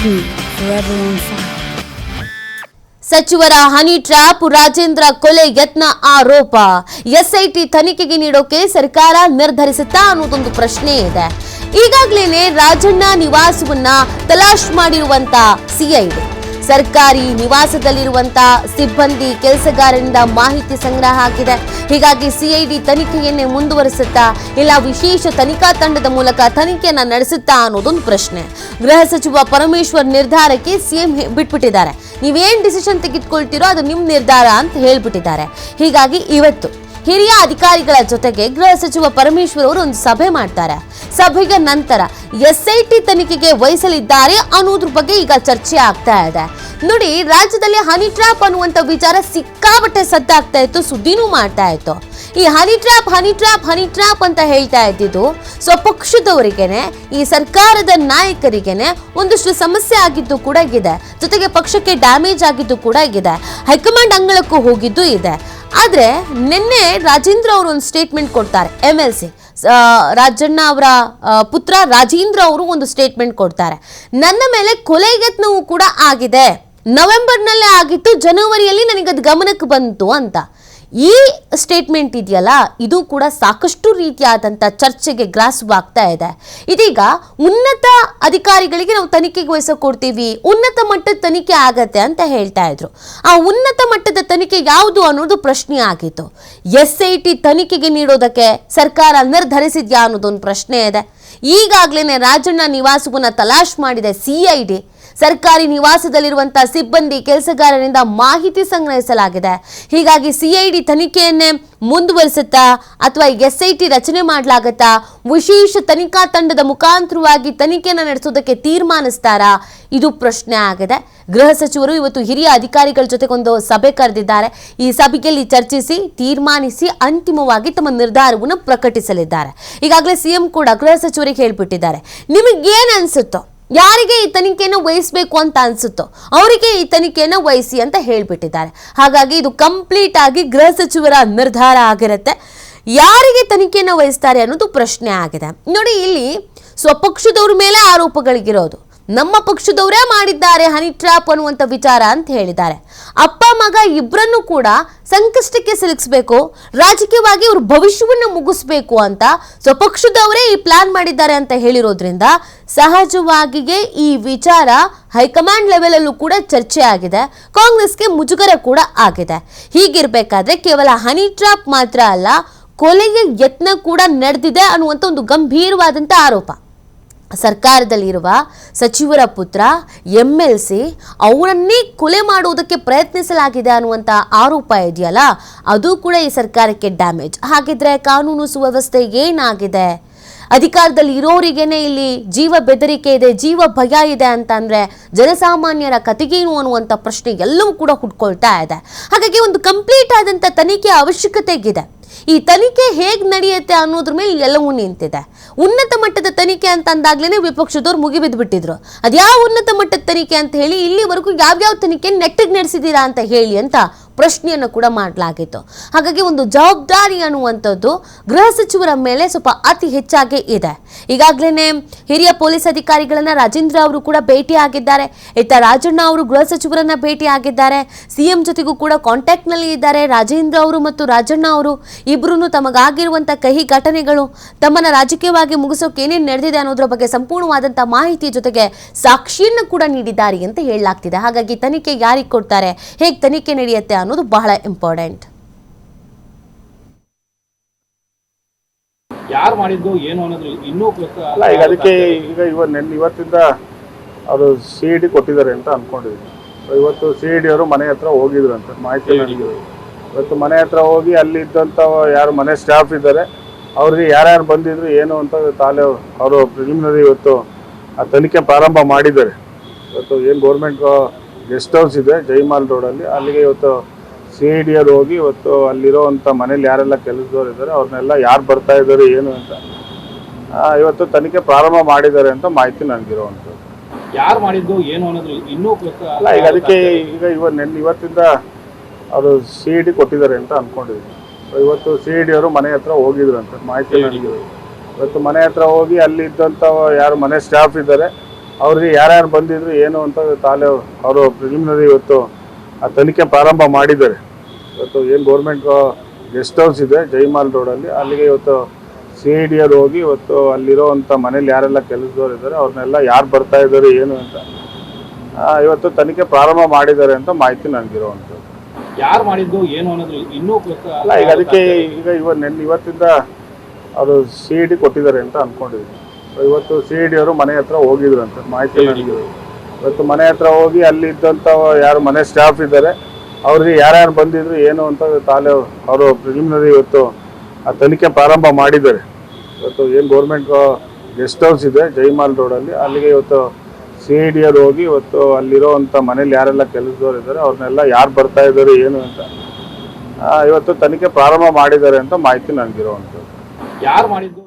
TV forever on fire. ಸಚಿವರ honey trap Rajendra ಕೊಲೆ ಯತ್ನ ಆರೋಪ ಎಸ್ಐಟಿ ತನಿಖೆಗೆ ನೀಡೋಕೆ ಸರ್ಕಾರ ನಿರ್ಧರಿಸುತ್ತಾ ಅನ್ನೋದೊಂದು ಪ್ರಶ್ನೆ ಇದೆ. ಈಗಾಗಲೇ ರಾಜಣ್ಣ ನಿವಾಸವನ್ನ ತಲಾಶ್ ಮಾಡಿರುವಂತ ಸಿಐಡಿ ಸರ್ಕಾರಿ ನಿವಾಸದಲ್ಲಿರುವಂತ ಸಿಬ್ಬಂದಿ ಕೆಲಸಗಾರರಿಂದ ಮಾಹಿತಿ ಸಂಗ್ರಹ ಆಗಿದೆ. ಹೀಗಾಗಿ ಸಿಐಡಿ ತನಿಖೆಯನ್ನೇ ಮುಂದುವರಿಸುತ್ತಾ ಇಲ್ಲ ವಿಶೇಷ ತನಿಖಾ ತಂಡದ ಮೂಲಕ ತನಿಖೆಯನ್ನ ನಡೆಸುತ್ತಾ ಅನ್ನೋದೊಂದು ಪ್ರಶ್ನೆ. ಗೃಹ ಸಚಿವ ಪರಮೇಶ್ವರ್ ನಿರ್ಧಾರಕ್ಕೆ ಸಿಎಂ ಬಿಟ್ಬಿಟ್ಟಿದ್ದಾರೆ. ನೀವೇನ್ ಡಿಸಿಷನ್ ತೆಗೆದುಕೊಳ್ತೀರೋ ಅದು ನಿಮ್ ನಿರ್ಧಾರ ಅಂತ ಹೇಳ್ಬಿಟ್ಟಿದ್ದಾರೆ. ಹೀಗಾಗಿ ಇವತ್ತು ಹಿರಿಯ ಅಧಿಕಾರಿಗಳ ಜೊತೆಗೆ ಗೃಹ ಸಚಿವ ಪರಮೇಶ್ವರ್ ಅವರು ಒಂದು ಸಭೆ ಮಾಡ್ತಾರೆ. ಸಭೆಯ ನಂತರ ಎಸ್ಐಟಿ ತನಿಖೆಗೆ ವಹಿಸಲಿದ್ದಾರೆ ಅನ್ನೋದ್ರ ಬಗ್ಗೆ ಈಗ ಚರ್ಚೆ ಆಗ್ತಾ ಇದೆ. ನೋಡಿ, ರಾಜ್ಯದಲ್ಲಿ ಹನಿ ಟ್ರ್ಯಾಪ್ ಅನ್ನುವಂತ ವಿಚಾರ ಸಿಕ್ಕಾಬಟ್ಟೆ ಸದ್ದಾಗ್ತಾ ಇತ್ತು, ಸುದ್ದಿನೂ ಮಾಡ್ತಾ ಇತ್ತು. ಈ ಹನಿ ಟ್ರ್ಯಾಪ್ ಅಂತ ಹೇಳ್ತಾ ಇದ್ದಿದ್ದು ಸ್ವಪಕ್ಷದವರಿಗೆನೆ, ಈ ಸರ್ಕಾರದ ನಾಯಕರಿಗೆನೆ ಒಂದಷ್ಟು ಸಮಸ್ಯೆ ಆಗಿದ್ದು ಕೂಡ ಇದೆ. ಜೊತೆಗೆ ಪಕ್ಷಕ್ಕೆ ಡ್ಯಾಮೇಜ್ ಆಗಿದ್ದು ಕೂಡ ಇದೆ. ಹೈಕಮಾಂಡ್ ಅಂಗಳಕ್ಕೂ ಹೋಗಿದ್ದು ಇದೆ. ಆದ್ರೆ ನಿನ್ನೆ ರಾಜೇಂದ್ರ ಅವರು ಒಂದು ಸ್ಟೇಟ್ಮೆಂಟ್ ಕೊಡ್ತಾರೆ. MLC ರಾಜಣ್ಣ ಅವರ ಪುತ್ರ ರಾಜೇಂದ್ರ ಅವರು ಒಂದು ಸ್ಟೇಟ್ಮೆಂಟ್ ಕೊಡ್ತಾರೆ. ನನ್ನ ಮೇಲೆ ಕೊಲೆ ಯತ್ನವೂ ಕೂಡ ಆಗಿದೆ, ನವೆಂಬರ್ನಲ್ಲೇ ಆಗಿತ್ತು, ಜನವರಿಯಲ್ಲಿ ನನಗದು ಗಮನಕ್ಕೆ ಬಂತು ಅಂತ. ಈ ಸ್ಟೇಟ್ಮೆಂಟ್ ಇದೆಯಲ್ಲ, ಇದು ಕೂಡ ಸಾಕಷ್ಟು ರೀತಿಯಾದಂಥ ಚರ್ಚೆಗೆ ಗ್ರಾಸವಾಗ್ತಾ ಇದೆ. ಇದೀಗ ಉನ್ನತ ಅಧಿಕಾರಿಗಳಿಗೆ ನಾವು ತನಿಖೆಗೆ ವಹಿಸಿಕೊಡ್ತೀವಿ, ಉನ್ನತ ಮಟ್ಟದ ತನಿಖೆ ಆಗತ್ತೆ ಅಂತ ಹೇಳ್ತಾ ಇದ್ರು. ಆ ಉನ್ನತ ಮಟ್ಟದ ತನಿಖೆ ಯಾವುದು ಅನ್ನೋದು ಪ್ರಶ್ನೆ ಆಗಿತ್ತು. SIT ತನಿಖೆಗೆ ನೀಡೋದಕ್ಕೆ ಸರ್ಕಾರ ನಿರ್ಧರಿಸಿದ್ಯಾ ಅನ್ನೋದೊಂದು ಪ್ರಶ್ನೆ ಇದೆ. ಈಗಾಗಲೇ ರಾಜಣ್ಣ ನಿವಾಸವನ್ನ ತಲಾಶ್ ಮಾಡಿದೆ CID. ಸರ್ಕಾರಿ ನಿವಾಸದಲ್ಲಿರುವಂತಹ ಸಿಬ್ಬಂದಿ ಕೆಲಸಗಾರರಿಂದ ಮಾಹಿತಿ ಸಂಗ್ರಹಿಸಲಾಗಿದೆ. ಹೀಗಾಗಿ CID ತನಿಖೆಯನ್ನೇ ಮುಂದುವರಿಸುತ್ತಾ ಅಥವಾ SIT ರಚನೆ ಮಾಡಲಾಗತ್ತಾ, ವಿಶೇಷ ತನಿಖಾ ತಂಡದ ಮುಖಾಂತರವಾಗಿ ತನಿಖೆಯನ್ನು ನಡೆಸೋದಕ್ಕೆ ತೀರ್ಮಾನಿಸ್ತಾರಾ, ಇದು ಪ್ರಶ್ನೆ ಆಗಿದೆ. ಗೃಹ ಸಚಿವರು ಇವತ್ತು ಹಿರಿಯ ಅಧಿಕಾರಿಗಳ ಜೊತೆಗೊಂದು ಸಭೆ ಕರೆದಿದ್ದಾರೆ. ಈ ಸಭೆಯಲ್ಲಿ ಚರ್ಚಿಸಿ ತೀರ್ಮಾನಿಸಿ ಅಂತಿಮವಾಗಿ ತಮ್ಮ ನಿರ್ಧಾರವನ್ನು ಪ್ರಕಟಿಸಲಿದ್ದಾರೆ. ಈಗಾಗಲೇ CM ಕೂಡ ಗೃಹ ಸಚಿವರಿಗೆ ಹೇಳ್ಬಿಟ್ಟಿದ್ದಾರೆ, ನಿಮಗೇನು ಅನ್ಸುತ್ತೋ, ಯಾರಿಗೆ ಈ ತನಿಖೆಯನ್ನು ವಹಿಸಬೇಕು ಅಂತ ಅನ್ಸುತ್ತೋ ಅವರಿಗೆ ಈ ತನಿಖೆಯನ್ನು ವಹಿಸಿ ಅಂತ ಹೇಳ್ಬಿಟ್ಟಿದ್ದಾರೆ. ಹಾಗಾಗಿ ಇದು ಕಂಪ್ಲೀಟ್ ಆಗಿ ಗೃಹ ಸಚಿವರ ನಿರ್ಧಾರ ಆಗಿರುತ್ತೆ. ಯಾರಿಗೆ ತನಿಖೆಯನ್ನು ವಹಿಸ್ತಾರೆ ಅನ್ನೋದು ಪ್ರಶ್ನೆ ಆಗಿದೆ. ನೋಡಿ, ಇಲ್ಲಿ ಸ್ವಪಕ್ಷದವ್ರ ಮೇಲೆ ಆರೋಪಗಳಿಗಿರೋದು, ನಮ್ಮ ಪಕ್ಷದವರೇ ಮಾಡಿದ್ದಾರೆ ಹನಿ ಟ್ರ್ಯಾಪ್ ಅನ್ನುವಂಥ ವಿಚಾರ ಅಂತ ಹೇಳಿದ್ದಾರೆ. ಅಪ್ಪ ಮಗ ಇಬ್ಬರನ್ನು ಕೂಡ ಸಂಕಷ್ಟಕ್ಕೆ ಸಿಲುಕಿಸಬೇಕು, ರಾಜಕೀಯವಾಗಿ ಅವ್ರ ಭವಿಷ್ಯವನ್ನು ಮುಗಿಸ್ಬೇಕು ಅಂತ ಸ್ವಪಕ್ಷದವರೇ ಈ ಪ್ಲಾನ್ ಮಾಡಿದ್ದಾರೆ ಅಂತ ಹೇಳಿರೋದ್ರಿಂದ ಸಹಜವಾಗಿಯೇ ಈ ವಿಚಾರ ಹೈಕಮಾಂಡ್ ಲೆವೆಲ್ ಅಲ್ಲೂ ಕೂಡ ಚರ್ಚೆ ಆಗಿದೆ. ಕಾಂಗ್ರೆಸ್ಗೆ ಮುಜುಗರ ಕೂಡ ಆಗಿದೆ. ಹೀಗಿರ್ಬೇಕಾದ್ರೆ ಕೇವಲ ಹನಿ ಟ್ರ್ಯಾಪ್ ಮಾತ್ರ ಅಲ್ಲ, ಕೊಲೆಗೆ ಯತ್ನ ಕೂಡ ನಡೆದಿದೆ ಅನ್ನುವಂಥ ಒಂದು ಗಂಭೀರವಾದಂಥ ಆರೋಪ. ಸರ್ಕಾರದಲ್ಲಿರುವ ಸಚಿವರ ಪುತ್ರ MLC ಅವರನ್ನೇ ಕೊಲೆ ಮಾಡುವುದಕ್ಕೆ ಪ್ರಯತ್ನಿಸಲಾಗಿದೆ ಅನ್ನುವಂಥ ಆರೋಪ ಇದೆಯಲ್ಲ, ಅದು ಕೂಡ ಈ ಸರ್ಕಾರಕ್ಕೆ ಡ್ಯಾಮೇಜ್. ಹಾಗಿದ್ರೆ ಕಾನೂನು ಸುವ್ಯವಸ್ಥೆ ಏನಾಗಿದೆ? ಅಧಿಕಾರದಲ್ಲಿ ಇರೋರಿಗೇನೆ ಇಲ್ಲಿ ಜೀವ ಬೆದರಿಕೆ ಇದೆ, ಜೀವ ಭಯ ಇದೆ ಅಂತಂದ್ರೆ ಜನಸಾಮಾನ್ಯರ ಕತೆಗೇನು ಅನ್ನುವಂಥ ಪ್ರಶ್ನೆ ಎಲ್ಲವೂ ಕೂಡ ಹುಟ್ಕೊಳ್ತಾ ಇದೆ. ಹಾಗಾಗಿ ಒಂದು ಕಂಪ್ಲೀಟ್ ಆದಂಥ ತನಿಖೆ ಅವಶ್ಯಕತೆ ಇದೆ. ಈ ತನಿಖೆ ಹೇಗೆ ನಡೆಯುತ್ತೆ ಅನ್ನೋದ್ರ ಮೇಲೆ ಎಲ್ಲವೂ ನಿಂತಿದೆ. ಉನ್ನತ ಮಟ್ಟದ ತನಿಖೆ ಅಂತ ಅಂದಾಗ್ಲೇನೆ ವಿಪಕ್ಷದವ್ರು ಮುಗಿಬಿದ್ದು ಬಿಟ್ಟಿದ್ರು. ಅದ್ಯಾವ ಉನ್ನತ ಮಟ್ಟದ ತನಿಖೆ ಅಂತ ಹೇಳಿ, ಇಲ್ಲಿವರೆಗೂ ಯಾವ್ಯಾವ ತನಿಖೆ ನೆಟ್ಟಿಗೆ ನಡೆಸಿದ್ದೀರಾ ಅಂತ ಹೇಳಿ ಅಂತ ಪ್ರಶ್ನೆಯನ್ನು ಕೂಡ ಮಾಡಲಾಗಿತ್ತು. ಹಾಗಾಗಿ ಒಂದು ಜವಾಬ್ದಾರಿ ಅನ್ನುವಂಥದ್ದು ಗೃಹ ಸಚಿವರ ಮೇಲೆ ಸ್ವಲ್ಪ ಅತಿ ಹೆಚ್ಚಾಗಿ ಇದೆ. ಈಗಾಗಲೇ ಹಿರಿಯ ಪೊಲೀಸ್ ಅಧಿಕಾರಿಗಳನ್ನ ರಾಜೇಂದ್ರ ಅವರು ಕೂಡ ಭೇಟಿ ಆಗಿದ್ದಾರೆ. ಇತ್ತ ರಾಜಣ್ಣ ಅವರು ಗೃಹ ಸಚಿವರನ್ನ ಭೇಟಿ ಆಗಿದ್ದಾರೆ. CM ಜೊತೆಗೂ ಕೂಡ ಕಾಂಟ್ಯಾಕ್ಟ್ ನಲ್ಲಿ ಇದ್ದಾರೆ. ರಾಜೇಂದ್ರ ಅವರು ಮತ್ತು ರಾಜಣ್ಣ ಅವರು ಇಬ್ಬರೂ ತಮಗಾಗಿರುವಂಥ ಕಹಿ ಘಟನೆಗಳು, ತಮ್ಮನ್ನ ರಾಜಕೀಯವಾಗಿ ಮುಗಿಸೋಕೆ ಏನೇನು ನಡೆದಿದೆ ಅನ್ನೋದ್ರ ಬಗ್ಗೆ ಸಂಪೂರ್ಣವಾದಂಥ ಮಾಹಿತಿ ಜೊತೆಗೆ ಸಾಕ್ಷಿಯನ್ನು ಕೂಡ ನೀಡಿದ್ದಾರೆ ಅಂತ ಹೇಳಲಾಗ್ತಿದೆ. ಹಾಗಾಗಿ ತನಿಖೆ ಯಾರಿಗೆ ಕೊಡ್ತಾರೆ, ಹೇಗೆ ತನಿಖೆ ನಡೆಯುತ್ತೆ ಅನ್ನೋದು ಬಹಳ ಇಂಪಾರ್ಟೆಂಟ್. ಯಾರು ಮಾಡಿದ್ದು ಏನು ಅನ್ನೋದು ಇನ್ನೂ ಅಲ್ಲ. ಈಗ ಅದಕ್ಕೆ ಈಗ ಇವತ್ತಿಂದ ಅವರು CID ಕೊಟ್ಟಿದ್ದಾರೆ ಅಂತ ಅನ್ಕೊಂಡಿದ್ದೀನಿ. ಇವತ್ತು CID ಅವರು ಮನೆ ಹತ್ರ ಹೋಗಿದ್ರು ಅಂತ ಮಾಹಿತಿ ನನಗೆ. ಇವತ್ತು ಮನೆ ಹತ್ರ ಹೋಗಿ ಅಲ್ಲಿ ಇದ್ದಂಥ ಯಾರು ಮನೆ ಸ್ಟಾಫ್ ಇದ್ದಾರೆ ಅವ್ರಿಗೆ ಯಾರ್ಯಾರು ಬಂದಿದ್ರು ಏನು ಅಂತ ತಾಲೇ ಅವರು ಪ್ರಿಲಿಮಿನರಿ ಇವತ್ತು ಆ ತನಿಖೆ ಪ್ರಾರಂಭ ಮಾಡಿದ್ದಾರೆ. ಇವತ್ತು ಏನು ಗೌರ್ಮೆಂಟ್ ಗೆಸ್ಟ್ ಹೌಸ್ ಇದೆ ಜೈಮಾಲ್ ರೋಡಲ್ಲಿ, ಅಲ್ಲಿಗೆ ಇವತ್ತು CID ಅವರು ಹೋಗಿ ಇವತ್ತು ಅಲ್ಲಿರೋವಂಥ ಮನೇಲಿ ಯಾರೆಲ್ಲ ಕೆಲಸದವ್ರು ಇದ್ದಾರೆ ಅವ್ರನ್ನೆಲ್ಲ ಯಾರು ಬರ್ತಾ ಇದ್ದಾರೆ ಏನು ಅಂತ ಇವತ್ತು ತನಿಖೆ ಪ್ರಾರಂಭ ಮಾಡಿದ್ದಾರೆ ಅಂತ ಮಾಹಿತಿ ನನಗಿರುವಂಥದ್ದು. ಯಾರು ಮಾಡಿದ್ದು ಏನು ಅನ್ನೋದು ಇನ್ನೂ ಅಲ್ಲ. ಈಗ ಅದಕ್ಕೆ ಈಗ ಇವತ್ತಿಂದ ಅವರು CID ಕೊಟ್ಟಿದ್ದಾರೆ ಅಂತ ಅನ್ಕೊಂಡಿದ್ದೀನಿ. ಇವತ್ತು CID ಅವರು ಮನೆ ಹತ್ರ ಹೋಗಿದ್ರು ಅಂತ ಮಾಹಿತಿ ನನಗೆ. ಇವತ್ತು ಮನೆ ಹತ್ರ ಹೋಗಿ ಅಲ್ಲಿ ಇದ್ದಂಥ ಯಾರು ಮನೆ ಸ್ಟಾಫ್ ಇದ್ದಾರೆ ಅವ್ರಿಗೆ ಯಾರ್ಯಾರು ಬಂದಿದ್ರು ಏನು ಅಂತ ತಾಲೇ ಅವರು ಪ್ರಿಲಿಮಿನರಿ ಇವತ್ತು ಆ ತನಿಖೆ ಪ್ರಾರಂಭ ಮಾಡಿದ್ದಾರೆ. ಇವತ್ತು ಏನು ಗೌರ್ಮೆಂಟ್ ಗೆಸ್ಟ್ ಹೌಸ್ ಇದೆ ಜೈಮಾಲ್ ರೋಡಲ್ಲಿ, ಅಲ್ಲಿಗೆ ಇವತ್ತು CID ಅವ್ರು ಹೋಗಿ ಇವತ್ತು ಅಲ್ಲಿರೋವಂಥ ಮನೇಲಿ ಯಾರೆಲ್ಲ ಕೆಲಸದವ್ರು ಇದ್ದಾರೆ ಅವ್ರನ್ನೆಲ್ಲ ಯಾರು ಬರ್ತಾ ಇದ್ದಾರೆ ಏನು ಅಂತ ಇವತ್ತು ತನಿಖೆ ಪ್ರಾರಂಭ ಮಾಡಿದ್ದಾರೆ ಅಂತ ಮಾಹಿತಿ ನನಗಿರುವಂಥದ್ದು. ಯಾರು ಮಾಡಿದ್ದು ಏನು ಅನ್ನೋದು ಇನ್ನೂ ಅಲ್ಲ, ಈಗ ಅದಕ್ಕೆ ಈಗ ಇವತ್ತಿಂದ ಅವರು CID ಕೊಟ್ಟಿದ್ದಾರೆ ಅಂತ ಅಂದ್ಕೊಂಡಿದ್ದೀನಿ. ಇವತ್ತು CID ಅವರು ಮನೆ ಹತ್ರ ಹೋಗಿದ್ರು ಅಂತ ಮಾಹಿತಿ ನನಗಿರೋದು. ಇವತ್ತು ಮನೆ ಹತ್ರ ಹೋಗಿ ಅಲ್ಲಿ ಇದ್ದಂಥ ಯಾರು ಮನೆ ಸ್ಟಾಫ್ ಇದ್ದಾರೆ ಅವ್ರಿಗೆ ಯಾರ್ಯಾರು ಬಂದಿದ್ರು ಏನು ಅಂತ ತಾಲೇ ಅವರು ಪ್ರಿಲಿಮಿನರಿ ಇವತ್ತು ಆ ತನಿಖೆ ಪ್ರಾರಂಭ ಮಾಡಿದ್ದಾರೆ. ಇವತ್ತು ಏನು ಗೌರ್ಮೆಂಟ್ ಗೆಸ್ಟ್ ಹೌಸ್ ಇದೆ ಜೈಮಾಲ್ ರೋಡಲ್ಲಿ, ಅಲ್ಲಿಗೆ ಇವತ್ತು CID ಅವ್ರು ಹೋಗಿ ಇವತ್ತು ಅಲ್ಲಿರೋವಂಥ ಮನೇಲಿ ಯಾರೆಲ್ಲ ಕೆಲಸದವ್ರು ಇದ್ದಾರೆ ಅವ್ರನ್ನೆಲ್ಲ ಯಾರು ಬರ್ತಾ ಇದ್ದಾರೆ ಏನು ಅಂತ ಇವತ್ತು ತನಿಖೆ ಪ್ರಾರಂಭ ಮಾಡಿದ್ದಾರೆ ಅಂತ ಮಾಹಿತಿ ನನಗಿರುವಂಥದ್ದು. ಯಾರು ಮಾಡಿದ್ದು